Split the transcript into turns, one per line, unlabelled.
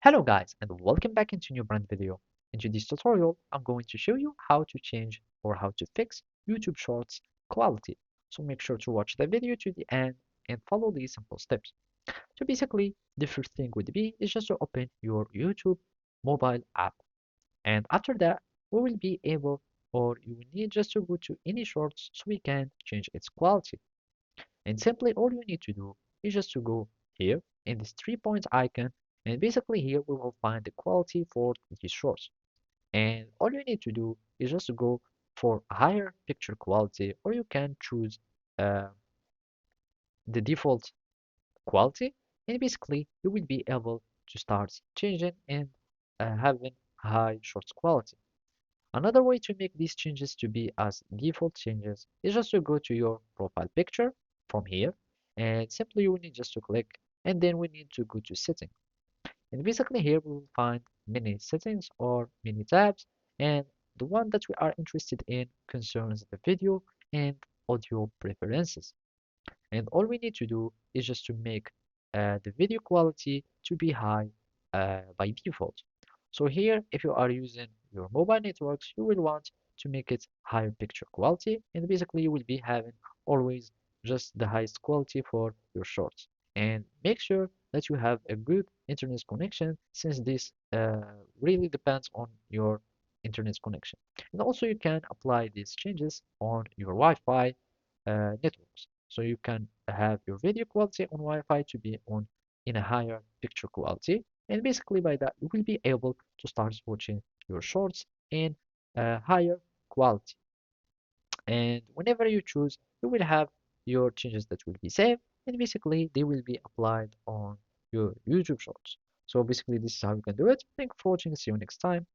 Hello guys and welcome back into a new brand video. In today's tutorial, I'm going to show you how to change or how to fix YouTube Shorts quality. So make sure to watch the video to the end and follow these simple steps. So basically, the first thing would be is just to open your YouTube mobile app. And after that, we will be able or you will need just to go to any shorts so we can change its quality. And simply all you need to do is just to go here in this 3 points icon, and basically here we will find the quality for these shorts. And all you need to do is just to go for higher picture quality, or you can choose uh, the default quality, and basically you will be able to start changing and having high shorts quality. Another way to make these changes to be as default changes is just to go to your profile picture from here, and simply we need just to click, and then we need to go to setting. And basically here we will find many settings or many tabs, and the one that we are interested in concerns the video and audio preferences. And all we need to do is just to make the video quality to be high by default. So here, if you are using your mobile networks, you will want to make it higher picture quality, and basically you will be having always just the highest quality for your shorts. And make sure that you have a good internet connection, since this really depends on your internet connection. And also you can apply these changes on your Wi-Fi networks. So you can have your video quality on Wi-Fi to be on in a higher picture quality. And basically by that, you will be able to start watching your shorts in a higher quality. And whenever you choose, you will have your changes that will be saved, and basically they will be applied on your YouTube shorts. So basically this is how you can do it. Thank you for watching. See you next time.